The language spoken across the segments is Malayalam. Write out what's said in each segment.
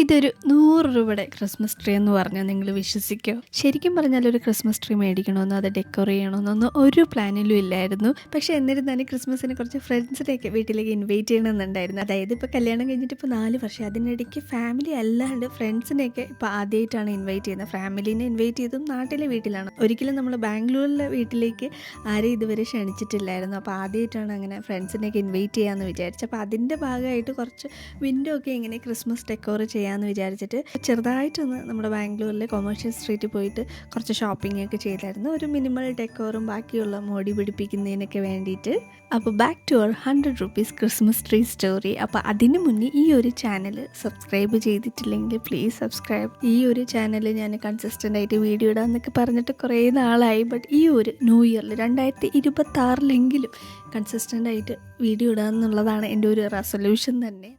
ഇതൊരു 100 രൂപയുടെ ക്രിസ്മസ് ട്രീ എന്ന് പറഞ്ഞാൽ നിങ്ങൾ വിശ്വസിക്കുമോ? ശരിക്കും പറഞ്ഞാൽ ഒരു ക്രിസ്മസ് ട്രീ മേടിക്കണമെന്നോ അത് ഡെക്കോർ ചെയ്യണമെന്നൊന്നും ഒരു പ്ലാനിലും ഇല്ലായിരുന്നു. പക്ഷേ എന്നിരുന്നാലും ക്രിസ്മസിന് കുറച്ച് ഫ്രണ്ട്സിനെയൊക്കെ വീട്ടിലേക്ക് ഇൻവൈറ്റ് ചെയ്യണമെന്നുണ്ടായിരുന്നു. അതായത് ഇപ്പോൾ കല്യാണം കഴിഞ്ഞിട്ട് ഇപ്പോൾ 4 വർഷം, അതിനിടയ്ക്ക് ഫാമിലി അല്ലാണ്ട് ഫ്രണ്ട്സിനെയൊക്കെ ഇപ്പോൾ ആദ്യമായിട്ടാണ് ഇൻവൈറ്റ് ചെയ്യുന്നത്. ഫാമിലീനെ ഇൻവൈറ്റ് ചെയ്തതും നാട്ടിലെ വീട്ടിലാണ്. ഒരിക്കലും നമ്മൾ ബാംഗ്ലൂരിലെ വീട്ടിലേക്ക് ആരെയും ഇതുവരെ ക്ഷണിച്ചിട്ടില്ലായിരുന്നു. അപ്പോൾ ആദ്യമായിട്ടാണ് അങ്ങനെ ഫ്രണ്ട്സിനെയൊക്കെ ഇൻവൈറ്റ് ചെയ്യാമെന്ന് വിചാരിച്ചു. അപ്പോൾ അതിൻ്റെ ഭാഗമായിട്ട് കുറച്ച് വിൻഡോ ഒക്കെ ഇങ്ങനെ ക്രിസ്മസ് ഡെക്കോർ ചെയ്യാമെന്ന് വിചാരിച്ചിട്ട് ചെറുതായിട്ടൊന്ന് നമ്മുടെ ബാംഗ്ലൂരിലെ കൊമേഴ്ഷ്യൽ സ്ട്രീറ്റിൽ പോയിട്ട് കുറച്ച് ഷോപ്പിംഗ് ഒക്കെ ചെയ്തായിരുന്നു. ഒരു മിനിമൽ ഡെക്കോറും ബാക്കിയുള്ള മോടി പിടിപ്പിക്കുന്നതിനൊക്കെ വേണ്ടിയിട്ട്. അപ്പോൾ back to our 100 rupees Christmas tree story. അപ്പോൾ അതിന് മുന്നേ ഈ ഒരു ചാനൽ സബ്സ്ക്രൈബ് ചെയ്തിട്ടില്ലെങ്കിൽ പ്ലീസ് സബ്സ്ക്രൈബ്. ഈ ഒരു ചാനൽ ഞാൻ കൺസിസ്റ്റൻ്റ് ആയിട്ട് വീഡിയോ ഇടാമെന്നൊക്കെ പറഞ്ഞിട്ട് കുറേ നാളായി. ബട്ട് ഈ ഒരു ന്യൂ ഇയറിൽ 2026 കൺസിസ്റ്റൻ്റ് ആയിട്ട് വീഡിയോ ഇടാമെന്നുള്ളതാണ് എൻ്റെ ഒരു റെസൊല്യൂഷൻ തന്നെ.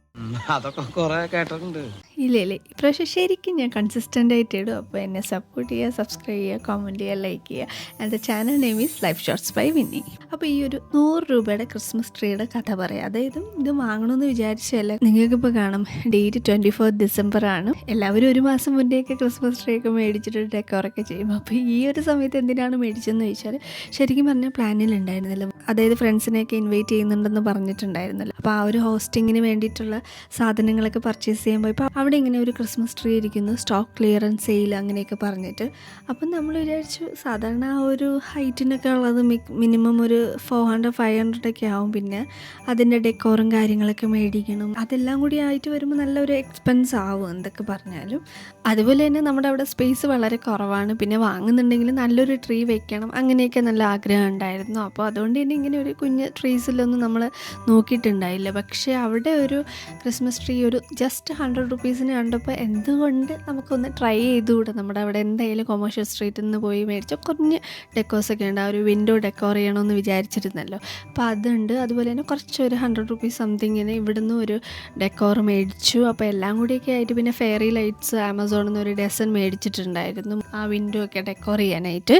അതൊക്കെ കുറെ കേട്ടിട്ടുണ്ട്. ഇല്ല ഇപ്രാവശ്യം ശരിക്കും ഞാൻ കൺസിസ്റ്റൻ്റ് ആയിട്ട് ഇടും. അപ്പോൾ എന്നെ സപ്പോർട്ട് ചെയ്യുക, സബ്സ്ക്രൈബ് ചെയ്യുക, കമൻറ്റ് ചെയ്യുക, ലൈക്ക് ചെയ്യുക. എൻ്റെ channel name is life shorts by Vinny. അപ്പോൾ ഈ ഒരു 100 രൂപയുടെ ക്രിസ്മസ് ട്രീയുടെ കഥ പറയാം. അതായത് ഇത് വാങ്ങണമെന്ന് വിചാരിച്ചല്ല, നിങ്ങൾക്കിപ്പോൾ കാണും ഡേറ്റ് 24 December ആണ്. എല്ലാവരും ഒരു മാസം മുന്നേയൊക്കെ ക്രിസ്മസ് ട്രീ ഒക്കെ മേടിച്ചിട്ട് ഡെക്കോറൊക്കെ ചെയ്യും. അപ്പോൾ ഈ ഒരു സമയത്ത് എന്തിനാണ് മേടിച്ചതെന്ന് ചോദിച്ചാൽ ശരിക്കും പറഞ്ഞാൽ പ്ലാനിലുണ്ടായിരുന്നല്ലോ. അതായത് ഫ്രണ്ട്സിനെയൊക്കെ ഇൻവൈറ്റ് ചെയ്യുന്നുണ്ടെന്ന് പറഞ്ഞിട്ടുണ്ടായിരുന്നല്ലോ. അപ്പോൾ ആ ഒരു ഹോസ്റ്റിങ്ങിന് വേണ്ടിയിട്ടുള്ള സാധനങ്ങളൊക്കെ പർച്ചേസ് ചെയ്യുമ്പോൾ ഇപ്പോൾ അവിടെ ഇങ്ങനെ ഒരു ക്രിസ്മസ് ട്രീ ഇരിക്കുന്നു, സ്റ്റോക്ക് ക്ലിയറൻസ് സെയിൽ അങ്ങനെയൊക്കെ പറഞ്ഞിട്ട്. അപ്പം നമ്മൾ വിചാരിച്ചു സാധാരണ ആ ഒരു ഹൈറ്റിനൊക്കെ ഉള്ളത് മിനിമം ഒരു 400-500 ഒക്കെ ആവും. പിന്നെ അതിൻ്റെ ഡെക്കോറും കാര്യങ്ങളൊക്കെ മേടിക്കണം. അതെല്ലാം കൂടി ആയിട്ട് വരുമ്പോൾ നല്ലൊരു എക്സ്പെൻസ് ആവും എന്തൊക്കെ പറഞ്ഞാലും. അതുപോലെ തന്നെ നമ്മുടെ അവിടെ സ്പേസ് വളരെ കുറവാണ്. പിന്നെ വാങ്ങുന്നുണ്ടെങ്കിൽ നല്ലൊരു ട്രീ വെക്കണം, അങ്ങനെയൊക്കെ നല്ല ആഗ്രഹം ഉണ്ടായിരുന്നു. അപ്പോൾ അതുകൊണ്ട് തന്നെ ഇങ്ങനെ ഒരു കുഞ്ഞ് ട്രീസിലൊന്നും നമ്മൾ നോക്കിയിട്ടുണ്ടായില്ല. പക്ഷേ അവിടെ ഒരു ക്രിസ്മസ് ട്രീ ഒരു ജസ്റ്റ് 100 rupees കണ്ടപ്പോൾ എന്തുകൊണ്ട് നമുക്കൊന്ന് ട്രൈ ചെയ്തുകൂടെ. നമ്മുടെ അവിടെ എന്തായാലും കൊമേഴ്ഷ്യൽ സ്ട്രീറ്റിൽ നിന്ന് പോയി മേടിച്ച കുറഞ്ഞ് ഡെക്കോസൊക്കെ ഉണ്ട്. ആ ഒരു വിൻഡോ ഡെക്കോർ ചെയ്യണമെന്ന് വിചാരിച്ചിരുന്നല്ലോ. അപ്പോൾ അതുണ്ട്. അതുപോലെ തന്നെ കുറച്ചൊരു 100 rupees സംതിങ്ങിന് ഇവിടുന്ന് ഒരു ഡെക്കോർ മേടിച്ചു. അപ്പോൾ എല്ലാം കൂടിയൊക്കെ ആയിട്ട് പിന്നെ ഫെയറി ലൈറ്റ്സ് ആമസോണിൽ നിന്ന് ഒരു ഡസൻ മേടിച്ചിട്ടുണ്ടായിരുന്നു ആ വിൻഡോ ഒക്കെ ഡെക്കോർ ചെയ്യാനായിട്ട്.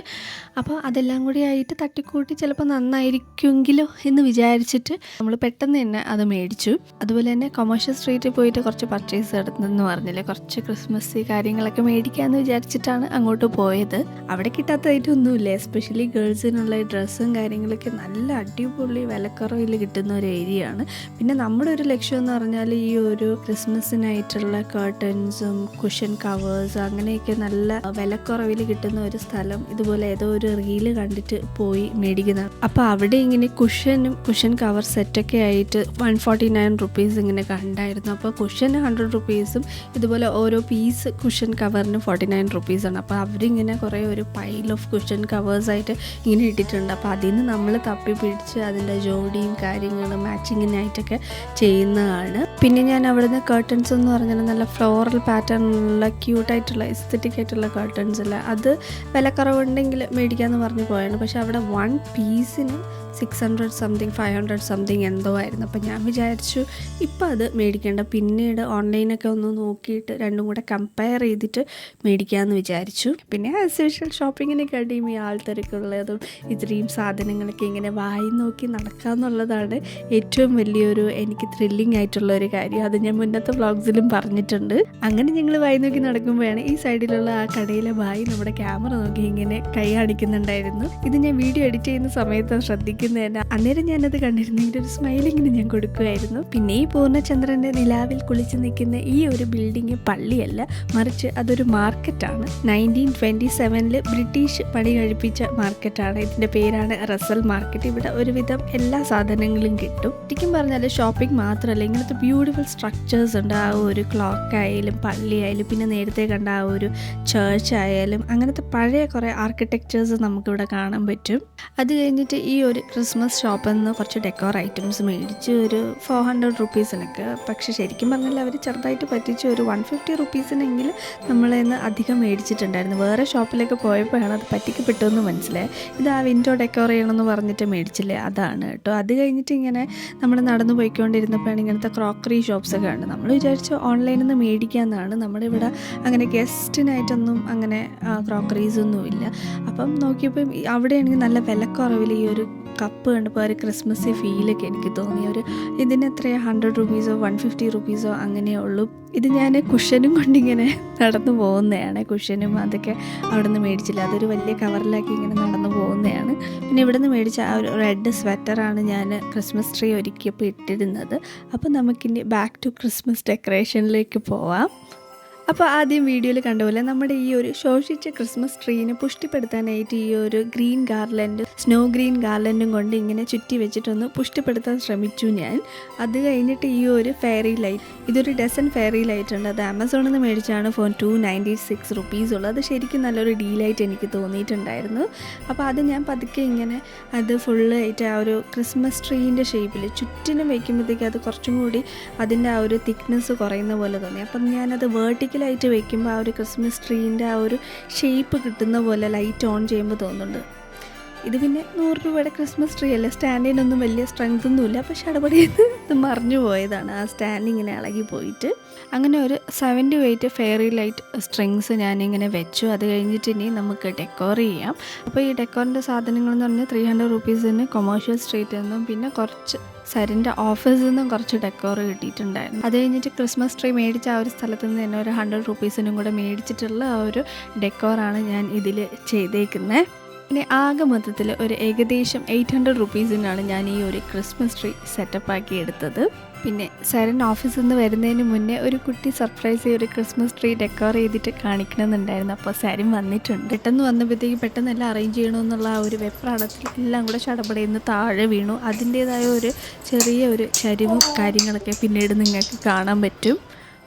അപ്പോൾ അതെല്ലാം കൂടി ആയിട്ട് തട്ടിക്കൂട്ടി ചിലപ്പോൾ നന്നായിരിക്കുമെങ്കിലോ എന്ന് വിചാരിച്ചിട്ട് നമ്മൾ പെട്ടെന്ന് തന്നെ അത് മേടിച്ചു. അതുപോലെ തന്നെ കൊമേഴ്ഷ്യൽ സ്ട്രീറ്റിൽ പോയിട്ട് കുറച്ച് പർച്ചേസ് എടുത്തെന്ന് പറഞ്ഞില്ലേ, കുറച്ച് ക്രിസ്മസ് കാര്യങ്ങളൊക്കെ മേടിക്കാമെന്ന് വിചാരിച്ചിട്ടാണ് അങ്ങോട്ട് പോയത്. അവിടെ കിട്ടാത്തതായിട്ടൊന്നുമില്ല. എസ്പെഷ്യലി ഗേൾസിനുള്ള ഡ്രസ്സും കാര്യങ്ങളൊക്കെ നല്ല അടിപൊളി വിലക്കുറവിൽ കിട്ടുന്ന ഒരു ഏരിയ ആണ്. പിന്നെ നമ്മുടെ ഒരു ലക്ഷ്യം എന്ന് പറഞ്ഞാൽ ഈ ഒരു ക്രിസ്മസിനായിട്ടുള്ള കർട്ടൻസും കുഷൻ കവേഴ്സ് അങ്ങനെയൊക്കെ നല്ല വിലക്കുറവിൽ കിട്ടുന്ന ഒരു സ്ഥലം ഇതുപോലെ ഏതോ ഒരു റീല് കണ്ടിട്ട് പോയി മേടിക്കുന്നതാണ്. അപ്പോൾ അവിടെ ഇങ്ങനെ കുഷൻ കവർ സെറ്റൊക്കെ ആയിട്ട് 149 rupees ഇങ്ങനെ കണ്ടായിരുന്നു. അപ്പോൾ കുഷന് 100 rupees ഇതുപോലെ ഓരോ പീസ് കുഷൻ കവറിന് 49 rupees ആണ്. അപ്പോൾ അവരിങ്ങനെ കുറേ ഒരു പൈൽ ഓഫ് കുഷൻ കവേഴ്സായിട്ട് ഇങ്ങനെ ഇട്ടിട്ടുണ്ട്. അപ്പോൾ അതിൽ നിന്ന് നമ്മൾ തപ്പി പിടിച്ച് അതിൻ്റെ ജോഡിയും കാര്യങ്ങളും മാച്ചിങ്ങിനായിട്ടൊക്കെ ചെയ്യുന്നതാണ്. പിന്നെ ഞാൻ അവിടുന്ന് കർട്ടൻസ് എന്ന് പറഞ്ഞാൽ നല്ല ഫ്ലോറൽ പാറ്റേണുള്ള ക്യൂട്ടായിട്ടുള്ള എസ്തെറ്റിക് ആയിട്ടുള്ള കർട്ടൻസ് അല്ല, അത് വിലക്കുറവുണ്ടെങ്കിൽ മേടിക്കാമെന്ന് പറഞ്ഞ് പോയാണ്. പക്ഷേ അവിടെ 1 പീസിന് 600 something 500 something എന്തോ ആയിരുന്നു. അപ്പോൾ ഞാൻ വിചാരിച്ചു ഇപ്പോൾ അത് മേടിക്കേണ്ട, പിന്നീട് ഓൺലൈനൊക്കെ ഒന്ന് നോക്കിയിട്ട് രണ്ടും കൂടെ കമ്പയർ ചെയ്തിട്ട് മേടിക്കാമെന്ന് വിചാരിച്ചു. പിന്നെ ആസ് യൂഷ്വൽ ഷോപ്പിങ്ങിനൊക്കെ അടിയും ഈ ആൾത്തിരക്കുള്ളതും ഇത്രയും സാധനങ്ങളൊക്കെ ഇങ്ങനെ വായി നോക്കി നടക്കാമെന്നുള്ളതാണ് ഏറ്റവും വലിയൊരു എനിക്ക് ത്രില്ലിംഗ് ആയിട്ടുള്ള ഒരു കാര്യം. അത് ഞാൻ മുന്നത്തെ വ്ളോഗ്സിലും പറഞ്ഞിട്ടുണ്ട്. അങ്ങനെ ഞങ്ങൾ വായി നോക്കി നടക്കുമ്പോഴാണ് ഈ സൈഡിലുള്ള ആ കടയിലെ വായി നമ്മുടെ ക്യാമറ നോക്കി ഇങ്ങനെ കൈ കാണിക്കുന്നുണ്ടായിരുന്നു. ഇത് ഞാൻ വീഡിയോ എഡിറ്റ് ചെയ്യുന്ന സമയത്ത് ശ്രദ്ധിക്കുന്നത്. അന്നേരം ഞാനത് കണ്ടിരുന്നെങ്കിൽ ഒരു സ്മൈലിങ്ങിന് ഞാൻ കൊടുക്കുമായിരുന്നു. പിന്നെ ഈ പൂർണ്ണചന്ദ്രന്റെ നിലാവിൽ കുളിച്ച് നിൽക്കുന്ന ഈ ഒരു ബിൽഡിംഗ് പള്ളിയല്ല, മറിച്ച് അതൊരു മാർക്കറ്റാണ്. 1927 ബ്രിട്ടീഷ് പണി കഴിപ്പിച്ച മാർക്കറ്റാണ്. ഇതിന്റെ പേരാണ് റസൽ മാർക്കറ്റ്. ഇവിടെ ഒരുവിധം എല്ലാ സാധനങ്ങളും കിട്ടും. ശരിക്കും പറഞ്ഞാൽ ഷോപ്പിംഗ് മാത്രമല്ല, ഇങ്ങനത്തെ ബ്യൂട്ടിഫുൾ സ്ട്രക്ചേഴ്സ് ഉണ്ട്. ആ ഒരു ക്ലോക്ക് ആയാലും പള്ളി ആയാലും പിന്നെ നേരത്തെ കണ്ട ആ ഒരു ചേർച്ച് ആയാലും അങ്ങനത്തെ പഴയ കുറേ ആർക്കിടെക്ചേഴ്സ് നമുക്കിവിടെ കാണാൻ പറ്റും. അത് കഴിഞ്ഞിട്ട് ഈ ഒരു ക്രിസ്മസ് ഷോപ്പിൽ നിന്ന് കുറച്ച് ഡെക്കോർ ഐറ്റംസ് മേടിച്ച് ഒരു 400 rupees. പക്ഷെ ശരിക്കും പറഞ്ഞാൽ അവർ ചെറുതായിട്ട് പറ്റിച്ച് ഒരു 150 rupees നമ്മളെ നിന്ന് അധികം മേടിച്ചിട്ടുണ്ടായിരുന്നു. വേറെ ഷോപ്പിലേക്ക് പോയപ്പോഴാണ് അത് പറ്റിക്കപ്പെട്ടതെന്ന് മനസ്സിലായത്. ഇത് ആ വിൻഡോ ഡെക്കോർ ചെയ്യണമെന്ന് പറഞ്ഞിട്ട് മേടിച്ചില്ലേ, അതാണ് കേട്ടോ. അത് കഴിഞ്ഞിട്ട് ഇങ്ങനെ നമ്മൾ നടന്നു പോയിക്കൊണ്ടിരുന്നപ്പോഴാണ് ഇങ്ങനത്തെ ക്രോക്കറി ഷോപ്സൊക്കെ ഉണ്ട്. നമ്മൾ വിചാരിച്ചു ഓൺലൈനിൽ നിന്ന് മേടിക്കാമെന്നാണ്. നമ്മുടെ ഇവിടെ അങ്ങനെ ഗസ്റ്റിനായിട്ടൊന്നും അങ്ങനെ ക്രോക്കറീസൊന്നും ഇല്ല. അപ്പം നോക്കിയപ്പോൾ അവിടെയാണെങ്കിൽ നല്ല വിലക്കുറവിൽ ഈ ഒരു കപ്പ് കണ്ടപ്പോൾ ഒരു ക്രിസ്മസ് ഫീലൊക്കെ എനിക്ക് തോന്നി. ഇതിന് എത്രയോ 100 റുപ്പീസോ 150 റുപ്പീസോ അങ്ങനെയേ ഉള്ളൂ. ഇത് ഞാൻ കുഷനും കൊണ്ടിങ്ങനെ നടന്നു പോകുന്നതാണ്. കുഷനും അതൊക്കെ അവിടെ നിന്ന് മേടിച്ചില്ല, അതൊരു വലിയ കവറിലാക്കി ഇങ്ങനെ നടന്നു പോകുന്നതാണ്. പിന്നെ ഇവിടെ നിന്ന് മേടിച്ച ആ ഒരു റെഡ് സ്വെറ്ററാണ് ഞാൻ ക്രിസ്മസ് ട്രീ ഒരുക്കിയപ്പോൾ ഇട്ടിരുന്നത്. അപ്പോൾ നമുക്കിനി ബാക്ക് ടു ക്രിസ്മസ് ഡെക്കറേഷനിലേക്ക് പോവാം. അപ്പോൾ ആദ്യം വീഡിയോയിൽ കണ്ട പോലെ നമ്മുടെ ഈ ഒരു ശോഷിച്ച ക്രിസ്മസ് ട്രീനെ പുഷ്ടിപ്പെടുത്താനായിട്ട് ഈ ഒരു ഗ്രീൻ ഗാർലൻഡ്, സ്നോ ഗ്രീൻ ഗാർലൻഡും കൊണ്ട് ഇങ്ങനെ ചുറ്റി വെച്ചിട്ടൊന്ന് പുഷ്ടിപ്പെടുത്താൻ ശ്രമിച്ചു ഞാൻ. അത് കഴിഞ്ഞിട്ട് ഈ ഒരു ഫെയറി ലൈറ്റ്, ഇതൊരു ഡസൻ ഫെയറി ലൈറ്റ് ഉണ്ട്. അത് ആമസോണിൽ നിന്ന് മേടിച്ചാണ് ഫോർ 296 റുപ്പീസ് ഉള്ളത്. അത് ശരിക്കും നല്ലൊരു ഡീലായിട്ട് എനിക്ക് തോന്നിയിട്ടുണ്ടായിരുന്നു. അപ്പോൾ അത് ഞാൻ പതുക്കെ ഇങ്ങനെ അത് ഫുള്ളായിട്ട് ആ ഒരു ക്രിസ്മസ് ട്രീൻ്റെ ഷേപ്പിൽ ചുറ്റിനും വയ്ക്കുമ്പോഴത്തേക്ക് അത് കുറച്ചും കൂടി അതിൻ്റെ ആ ഒരു തിക്നെസ് കുറയുന്ന പോലെ തോന്നി. അപ്പം ഞാനത് വെർട്ടിക്കലായിട്ട് വെക്കുമ്പോൾ ആ ഒരു ക്രിസ്മസ് ട്രീൻ്റെ ആ ഒരു ഷേപ്പ് കിട്ടുന്ന പോലെ ലൈറ്റ് ഓൺ ചെയ്യുമ്പോൾ തോന്നുന്നുണ്ട്. ഇത് പിന്നെ 100 രൂപയുടെ ക്രിസ്മസ് ട്രീ അല്ലേ, സ്റ്റാൻഡിനൊന്നും വലിയ സ്ട്രെങ്ത് ഒന്നുമില്ല. അപ്പോൾ ഷടപടിയത് ഇത് മറിഞ്ഞു പോയതാണ്, ആ സ്റ്റാൻഡ് ഇങ്ങനെ ഇളകി പോയിട്ട്. അങ്ങനെ ഒരു 70 വെയിറ്റ് ഫെയറി ലൈറ്റ് സ്ട്രിങ്സ് ഞാനിങ്ങനെ വെച്ചു. അത് കഴിഞ്ഞിട്ട് ഇനി നമുക്ക് ഡെക്കോർ ചെയ്യാം. അപ്പോൾ ഈ ഡെക്കോറിൻ്റെ സാധനങ്ങളെന്ന് പറഞ്ഞാൽ 300 റുപ്പീസിന് കൊമേഴ്ഷ്യൽ സ്ട്രീറ്റിൽ നിന്നും പിന്നെ കുറച്ച് സരിൻ്റെ ഓഫീസിൽ നിന്നും കുറച്ച് ഡെക്കോർ കിട്ടിയിട്ടുണ്ടായിരുന്നു. അത് കഴിഞ്ഞിട്ട് ക്രിസ്മസ് ട്രീ മേടിച്ച ആ ഒരു സ്ഥലത്ത് നിന്ന് തന്നെ ഒരു 100 റുപ്പീസിനും കൂടെ മേടിച്ചിട്ടുള്ള ആ ഒരു ഡെക്കോറാണ് ഞാൻ ഇതിൽ ചെയ്തേക്കുന്നത്. പിന്നെ ആകെ മൊത്തത്തിൽ ഒരു ഏകദേശം 800 റുപ്പീസിനാണ് ഞാൻ ഈ ഒരു ക്രിസ്മസ് ട്രീ സെറ്റപ്പാക്കി എടുത്തത്. പിന്നെ സരൻ ഓഫീസിൽ നിന്ന് വരുന്നതിന് മുന്നേ ഒരു കുട്ടി സർപ്രൈസ് ഒരു ക്രിസ്മസ് ട്രീ ഡെക്കോർ ചെയ്തിട്ട് കാണിക്കണമെന്നുണ്ടായിരുന്നു. അപ്പോൾ സരൻ വന്നിട്ടുണ്ട്. പെട്ടെന്ന് വന്നപ്പോഴത്തേക്ക് പെട്ടെന്ന് എല്ലാം അറേഞ്ച് ചെയ്യണമെന്നുള്ള ആ ഒരു വെപ്രാളത്തിൽ എല്ലാം കൂടെ ചടപടയിന്ന് താഴെ വീണു. അതിൻ്റേതായ ഒരു ചെറിയ ഒരു ചരിവും കാര്യങ്ങളൊക്കെ പിന്നീട് നിങ്ങൾക്ക് കാണാൻ പറ്റും.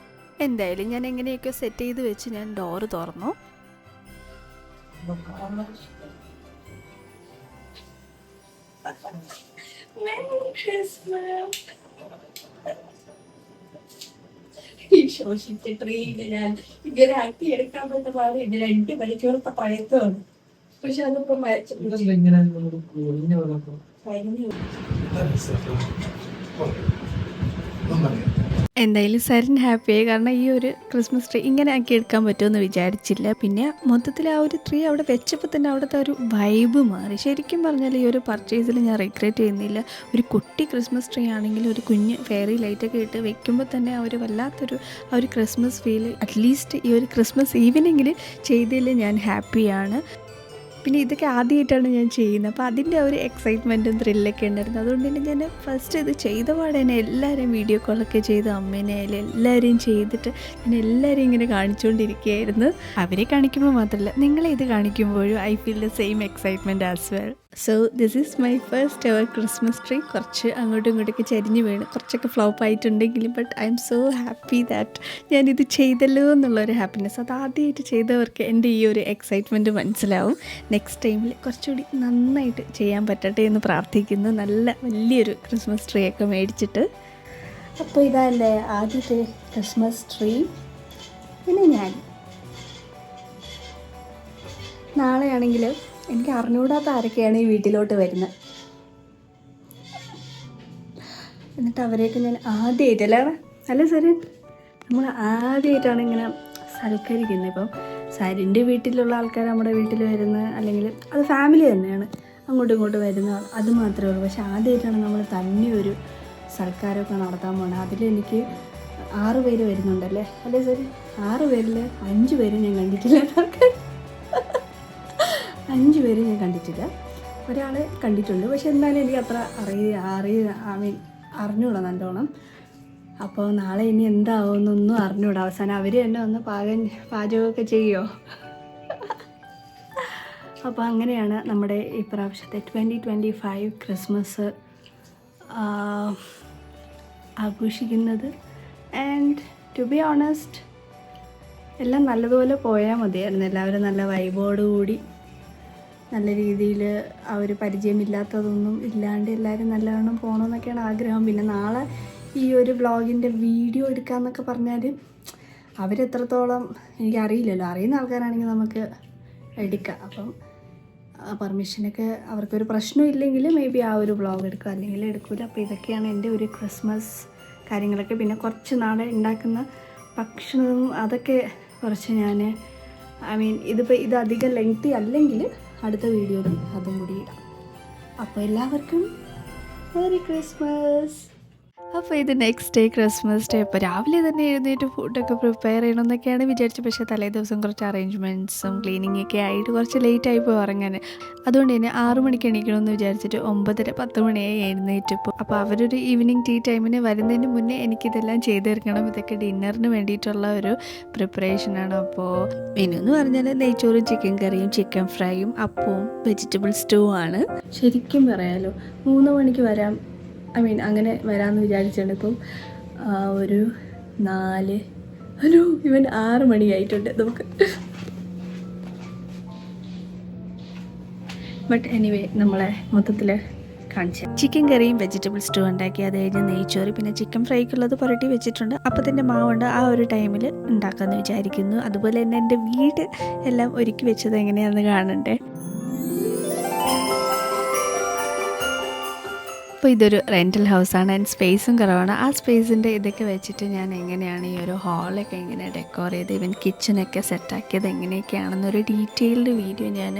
എന്തായാലും ഞാൻ എങ്ങനെയൊക്കെ സെറ്റ് ചെയ്ത് വെച്ച് ഞാൻ ഡോറ് തുറന്നു. ഈ ശോഷിച്ച ട്രീയിൽ ഞാൻ ഇങ്ങനെ ആക്കി എടുക്കാൻ പറ്റുന്ന പാട് 2 മണിക്കൂറത്തെ പഴക്കമാണ്. പക്ഷെ അതിപ്പോ എന്തായാലും സരൻ ഹാപ്പിയായി. കാരണം ഈ ഒരു ക്രിസ്മസ് ട്രീ ഇങ്ങനെ ആക്കി എടുക്കാൻ പറ്റുമെന്ന് വിചാരിച്ചില്ല. പിന്നെ മൊത്തത്തിൽ ആ ഒരു ട്രീ അവിടെ വെച്ചപ്പോൾ തന്നെ അവിടുത്തെ ഒരു വൈബ് മാറി. ശരിക്കും പറഞ്ഞാൽ ഈ ഒരു പർച്ചേസിൽ ഞാൻ റിഗ്രറ്റ് ചെയ്യുന്നില്ല. ഒരു കുട്ടി ക്രിസ്മസ് ട്രീ ആണെങ്കിൽ ഒരു കുഞ്ഞ് ഫെയറി ലൈറ്റൊക്കെ ഇട്ട് വെക്കുമ്പോൾ തന്നെ ആ ഒരു വല്ലാത്തൊരു ആ ഒരു ക്രിസ്മസ് ഫീല് അറ്റ്ലീസ്റ്റ് ഈ ഒരു ക്രിസ്മസ് ഈവനിങ്ങിൽ ചെയ്തതിൽ ഞാൻ ഹാപ്പിയാണ്. പിന്നെ ഇതൊക്കെ ആദ്യമായിട്ടാണ് ഞാൻ ചെയ്യുന്നത്. അപ്പോൾ അതിൻ്റെ ഒരു എക്സൈറ്റ്മെൻറ്റും ത്രില്ലൊക്കെ ഉണ്ടായിരുന്നു. അതുകൊണ്ട് തന്നെ ഞാൻ ഫസ്റ്റ് ഇത് ചെയ്ത പാടെ തന്നെ എല്ലാവരെയും വീഡിയോ കോളൊക്കെ ചെയ്ത് അമ്മേനെ എല്ലാവരെയും ചെയ്തിട്ട് ഞാൻ എല്ലാവരെയും ഇങ്ങനെ കാണിച്ചുകൊണ്ടിരിക്കുകയായിരുന്നു. അവരെ കാണിക്കുമ്പോൾ മാത്രമല്ല, നിങ്ങളെ ഇത് കാണിക്കുമ്പോഴും I feel the same excitement as well. So this is my first ever Christmas tree. കുറച്ച് അങ്ങോട്ടും ഇങ്ങോട്ടൊക്കെ ചരിഞ്ഞ് വീണ് കുറച്ചൊക്കെ ഫ്ലോപ്പ് ആയിട്ടുണ്ടെങ്കിലും but I'm so happy that ഞാനിത് ചെയ്തല്ലോ എന്നുള്ളൊരു ഹാപ്പിനെസ്. അത് ആദ്യമായിട്ട് ചെയ്തവർക്ക് എൻ്റെ ഈ ഒരു എക്സൈറ്റ്മെൻറ്റ് മനസ്സിലാവും. നെക്സ്റ്റ് ടൈമിൽ കുറച്ചുകൂടി നന്നായിട്ട് ചെയ്യാൻ പറ്റട്ടെ എന്ന് പ്രാർത്ഥിക്കുന്നു. നല്ല വലിയൊരു ക്രിസ്മസ് ട്രീ ഒക്കെ മേടിച്ചിട്ട്. അപ്പോൾ ഇതല്ലേ ആദ്യത്തെ ക്രിസ്മസ് ട്രീ. പിന്നെ ഞാൻ നാളെയാണെങ്കിൽ എനിക്ക് അറിഞ്ഞുകൂടാത്ത ആരൊക്കെയാണ് ഈ വീട്ടിലോട്ട് വരുന്നത്. എന്നിട്ട് അവരെയൊക്കെ ഞാൻ ആദ്യമായിട്ടല്ലേ അല്ല സരൻ, നമ്മൾ ആദ്യമായിട്ടാണ് ഇങ്ങനെ സൽക്കരിക്കുന്നത്. ഇപ്പം സരിൻ്റെ വീട്ടിലുള്ള ആൾക്കാർ നമ്മുടെ വീട്ടിൽ വരുന്നത്, അല്ലെങ്കിൽ അത് ഫാമിലി തന്നെയാണ്, അങ്ങോട്ടും ഇങ്ങോട്ടും വരുന്ന അത് മാത്രമേ ഉള്ളൂ. പക്ഷെ ആദ്യമായിട്ടാണ് നമ്മൾ തന്നെ ഒരു സൽക്കാരമൊക്കെ നടത്താൻ പോകുന്നത്. അതിലെനിക്ക് 6 പേര് വരുന്നുണ്ടല്ലേ അല്ലേ സരി? 6 പേരിൽ 5 പേര് ഞാൻ കണ്ടിട്ടില്ല. 5 പേര് ഞാൻ കണ്ടിട്ടില്ല, ഒരാളെ കണ്ടിട്ടുണ്ട്. പക്ഷെ എന്നാലും എനിക്ക് അത്ര അറിഞ്ഞൂടാ നല്ലോണം. അപ്പോൾ നാളെ ഇനി എന്താവുമെന്നൊന്നും അറിഞ്ഞൂടാ. അവസാനം അവർ തന്നെ വന്ന് പാചകമൊക്കെ ചെയ്യുമോ? അപ്പോൾ അങ്ങനെയാണ് നമ്മുടെ ഈ പ്രാവശ്യത്തെ 2025 ക്രിസ്മസ് ആഘോഷിക്കുന്നത്. ആൻഡ് ടു ബി ഓണസ്റ്റ് എല്ലാം നല്ലതുപോലെ പോയാൽ മതിയായിരുന്നു. എല്ലാവരും നല്ല വൈബോടുകൂടി നല്ല രീതിയിൽ ആ ഒരു പരിചയമില്ലാത്തതൊന്നും ഇല്ലാണ്ട് എല്ലാവരും നല്ലവണ്ണം പോകണമെന്നൊക്കെയാണ് ആഗ്രഹം. പിന്നെ നാളെ ഈ ഒരു വ്ളോഗിൻ്റെ വീഡിയോ എടുക്കാമെന്നൊക്കെ പറഞ്ഞാൽ അവരെത്രത്തോളം എനിക്കറിയില്ലല്ലോ. അറിയുന്ന ആൾക്കാരാണെങ്കിൽ നമുക്ക് എടുക്കാം. അപ്പം പെർമിഷനൊക്കെ അവർക്കൊരു പ്രശ്നമില്ലെങ്കിൽ മേ ബി ആ ഒരു വ്ളോഗ് എടുക്കുക, അല്ലെങ്കിൽ എടുക്കില്ല. അപ്പോൾ ഇതൊക്കെയാണ് എൻ്റെ ഒരു ക്രിസ്മസ് കാര്യങ്ങളൊക്കെ. പിന്നെ കുറച്ച് നാളെ ഉണ്ടാക്കുന്ന ഭക്ഷണവും അതൊക്കെ കുറച്ച് ഞാൻ ഇത് അധികം ലെങ്തി അല്ലെങ്കിൽ അടുത്ത വീഡിയോയിൽ അതും കൂടി ഇടാം. അപ്പോൾ എല്ലാവർക്കും മെറി ക്രിസ്മസ്. അപ്പോൾ ഇത് നെക്സ്റ്റ് ഡേ ക്രിസ്മസ് ഡേ. അപ്പോൾ രാവിലെ തന്നെ എഴുന്നേറ്റ് ഫുഡൊക്കെ പ്രിപ്പയർ ചെയ്യണമെന്നൊക്കെയാണ് വിചാരിച്ചത്. പക്ഷേ തലേ ദിവസം കുറച്ച് അറേഞ്ച്മെൻറ്റ്സും ക്ലീനിങ്ങൊക്കെ ആയിട്ട് കുറച്ച് ലേറ്റായി പോയി ഉറങ്ങാൻ. അതുകൊണ്ട് തന്നെ 6 മണിക്ക് എണീക്കണമെന്ന് വിചാരിച്ചിട്ട് 9:30-10 മണിയായി എഴുന്നേറ്റപ്പോൾ. അപ്പോൾ അവരൊരു ഈവനിങ് ടീ ടൈമിന് വരുന്നതിന് മുന്നേ എനിക്കിതെല്ലാം ചെയ്ത് തീർക്കണം. ഇതൊക്കെ ഡിന്നറിന് വേണ്ടിയിട്ടുള്ള ഒരു പ്രിപ്പറേഷനാണ്. അപ്പോൾ മെനു എന്ന് പറഞ്ഞാൽ നെയ്ച്ചോറും ചിക്കൻ കറിയും ചിക്കൻ ഫ്രൈയും അപ്പവും വെജിറ്റബിൾ സ്റ്റൂ ആണ്. ശരിക്കും പറയാലോ 3 മണിക്ക് വരാം, അങ്ങനെ വരാമെന്ന് വിചാരിച്ചാണ്. ഇപ്പം ഒരു 4 ഇവൻ 6 മണിയായിട്ടുണ്ട് നമുക്ക്. ബട്ട് എനിവേ നമ്മളെ മൊത്തത്തിൽ കാണിച്ചു. ചിക്കൻ കറിയും വെജിറ്റബിൾ സ്റ്റൂ ഉണ്ടാക്കി, അത് കഴിഞ്ഞ് നെയ്ച്ചോറ്, പിന്നെ ചിക്കൻ ഫ്രൈക്കുള്ളത് പുരട്ടി വെച്ചിട്ടുണ്ട്. അപ്പത്തിൻ്റെ മാവുണ്ട്, ആ ഒരു ടൈമിൽ ഉണ്ടാക്കാമെന്ന് വിചാരിക്കുന്നു. അതുപോലെ തന്നെ എൻ്റെ വീട് എല്ലാം ഒരുക്കി വെച്ചത് എങ്ങനെയാണെന്ന് കാണണ്ടേ. അപ്പോൾ ഇതൊരു റെൻ്റൽ ഹൗസാണ് ആൻഡ് സ്പേസും കുറവാണ്. ആ സ്പേസിൻ്റെ ഇതൊക്കെ വെച്ചിട്ട് ഞാൻ എങ്ങനെയാണ് ഈ ഒരു ഹാളൊക്കെ എങ്ങനെ ഡെക്കോർ ചെയ്ത് ഇവൻ കിച്ചണൊക്കെ സെറ്റാക്കിയത് എങ്ങനെയൊക്കെയാണെന്നൊരു ഡീറ്റെയിൽഡ് വീഡിയോ ഞാൻ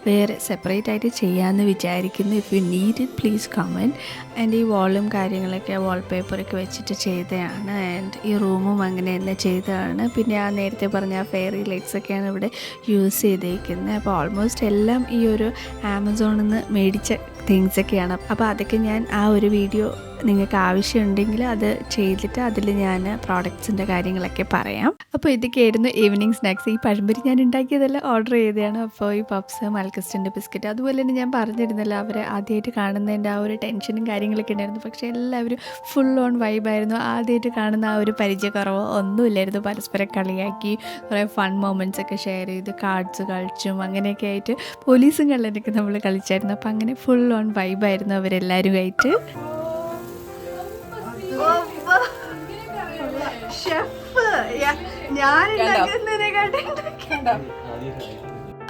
വേറെ സെപ്പറേറ്റ് ആയിട്ട് ചെയ്യാമെന്ന് വിചാരിക്കുന്നു. If you need it please comment. And ഈ വാളും കാര്യങ്ങളൊക്കെ വാൾപേപ്പറൊക്കെ വെച്ചിട്ട് ചെയ്തതാണ്. ആൻഡ് ഈ റൂമും അങ്ങനെ തന്നെ ചെയ്തതാണ്. പിന്നെ ആ നേരത്തെ പറഞ്ഞ ആ ഫെയറി ലൈറ്റ്സൊക്കെയാണ് ഇവിടെ യൂസ് ചെയ്തേക്കുന്നത്. അപ്പോൾ ഓൾമോസ്റ്റ് എല്ലാം ഈ ഒരു ആമസോണിൽ നിന്ന് മേടിച്ച തിങ്സൊക്കെയാണ്. അപ്പോൾ അതൊക്കെ ഞാൻ ആ ഒരു വീഡിയോ നിങ്ങൾക്ക് ആവശ്യമുണ്ടെങ്കിൽ അത് ചെയ്തിട്ട് അതിൽ ഞാൻ പ്രോഡക്ട്സിൻ്റെ കാര്യങ്ങളൊക്കെ പറയാം. അപ്പോൾ ഇതൊക്കെയായിരുന്നു ഈവനിങ് സ്നാക്സ്. ഈ പഴംപൊരി ഞാൻ ഉണ്ടാക്കിയതെല്ലാം ഓർഡർ ചെയ്തതാണ്. അപ്പോൾ ഈ പപ്സ്, മൽക്കസ്റ്റിൻ്റെ ബിസ്ക്കറ്റ്, അതുപോലെ തന്നെ ഞാൻ പറഞ്ഞിരുന്നല്ലോ അവരെ ആദ്യമായിട്ട് കാണുന്നതിൻ്റെ ആ ഒരു ടെൻഷനും കാര്യങ്ങളൊക്കെ ഉണ്ടായിരുന്നു. പക്ഷേ എല്ലാവരും ഫുൾ ഓൺ വൈബായിരുന്നു. ആദ്യമായിട്ട് കാണുന്ന ആ ഒരു പരിചയക്കുറവോ ഒന്നുമില്ലായിരുന്നു. പരസ്പരം കളിയാക്കി കുറേ ഫൺ മൊമെൻറ്റ്സ് ഒക്കെ ഷെയർ ചെയ്ത് കാർഡ്സ് കളിച്ചും അങ്ങനെയൊക്കെ ആയിട്ട് പോലീസും കള്ളനൊക്കെ നമ്മൾ കളിച്ചായിരുന്നു. അപ്പോൾ അങ്ങനെ ഫുൾ ഓൺ വൈബായിരുന്നു അവരെല്ലാവരുമായിട്ട്.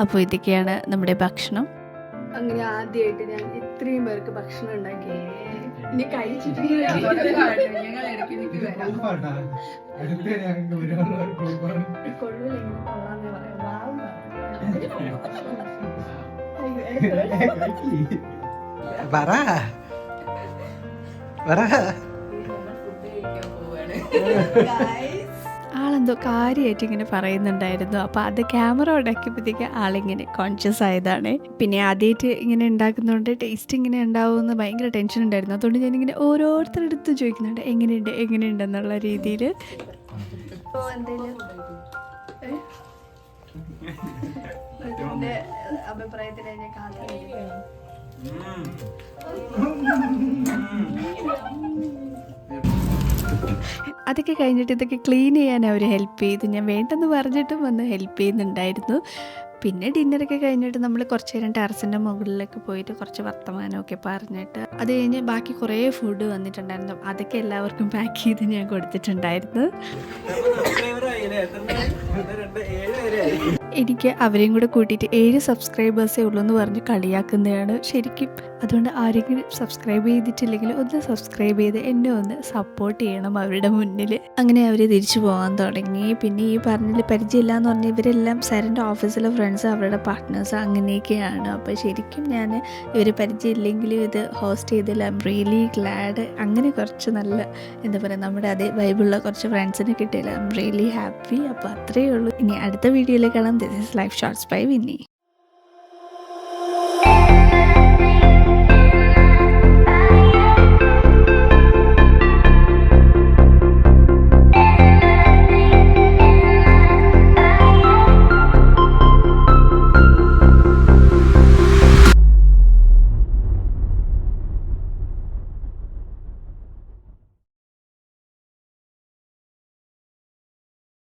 അപ്പോൾ ഇതൊക്കെയാണ് നമ്മുടെ ഭക്ഷണം. അങ്ങനെ ആദ്യമായിട്ട് ഞാൻ ഇത്രയും പേർക്ക് ഭക്ഷണം ഉണ്ടാക്കി. ഇനി കഴിച്ചിട്ട് ആളെന്തോ കാര്യമായിട്ട് ഇങ്ങനെ പറയുന്നുണ്ടായിരുന്നു. അപ്പോൾ അത് ക്യാമറ ഉണ്ടാക്കിയപ്പോഴത്തേക്ക് ആളിങ്ങനെ കോൺഷ്യസ് ആയതാണ്. പിന്നെ ആദ്യമായിട്ട് ഇങ്ങനെ ഉണ്ടാക്കുന്നതുകൊണ്ട് ടേസ്റ്റ് ഇങ്ങനെ ഉണ്ടാവുമെന്ന് ഭയങ്കര ടെൻഷൻ ഉണ്ടായിരുന്നു. അതുകൊണ്ട് ഞാനിങ്ങനെ ഓരോരുത്തരെടുത്ത് ചോദിക്കുന്നുണ്ട് എങ്ങനെയുണ്ടെന്നുള്ള രീതിയിൽ. അഭിപ്രായത്തിൽ ഞാൻ അതൊക്കെ കഴിഞ്ഞിട്ട് ഇതൊക്കെ ക്ലീൻ ചെയ്യാൻ അവർ ഹെൽപ്പ് ചെയ്തു. ഞാൻ വേണ്ടെന്ന് പറഞ്ഞിട്ടും വന്ന് ഹെൽപ്പ് ചെയ്യുന്നുണ്ടായിരുന്നു. പിന്നെ ഡിന്നറൊക്കെ കഴിഞ്ഞിട്ട് നമ്മൾ കുറച്ച് നേരം ടെറസിൻ്റെ മുകളിലൊക്കെ പോയിട്ട് കുറച്ച് വർത്തമാനമൊക്കെ പറഞ്ഞിട്ട് അത് കഴിഞ്ഞ് ബാക്കി കുറേ ഫുഡ് വന്നിട്ടുണ്ടായിരുന്നു. അതൊക്കെ എല്ലാവർക്കും പാക്ക് ചെയ്ത് ഞാൻ കൊടുത്തിട്ടുണ്ടായിരുന്നു. എനിക്ക് അവരെയും കൂടെ കൂട്ടിയിട്ട് 7 സബ്സ്ക്രൈബേഴ്സേ ഉള്ളൂ എന്ന് പറഞ്ഞ് കളിയാക്കുന്നതാണ് ശരിക്കും. അതുകൊണ്ട് ആരെങ്കിലും സബ്സ്ക്രൈബ് ചെയ്തിട്ടില്ലെങ്കിൽ ഒന്ന് സബ്സ്ക്രൈബ് ചെയ്ത് എന്നെ ഒന്ന് സപ്പോർട്ട് ചെയ്യണം അവരുടെ മുന്നിൽ. അങ്ങനെ അവർ തിരിച്ചു പോകാൻ തുടങ്ങി. പിന്നെ ഈ പറഞ്ഞില്ല പരിചയമില്ല എന്ന് പറഞ്ഞാൽ ഇവരെല്ലാം സാറിൻ്റെ ഓഫീസിലെ ഫ്രണ്ട്സ്, അവരുടെ പാർട്ട്നേഴ്സ് അങ്ങനെയൊക്കെയാണ്. അപ്പോൾ ശരിക്കും ഞാൻ ഇവർ പരിചയമില്ലെങ്കിലും ഇത് ഹോസ്റ്റ് ചെയ്തില്ല. I am really GLAAD. അങ്ങനെ കുറച്ച് നല്ല എന്താ പറയുക നമ്മുടെ അതേ വൈബുള്ള കുറച്ച് ഫ്രണ്ട്സിനെ കിട്ടിയില്ല. I am really happy. അപ്പോൾ അത്രയേ ഉള്ളൂ. ഇനി അടുത്ത വീഡിയോയിൽ കാണാം. This is life shorts by Winnie.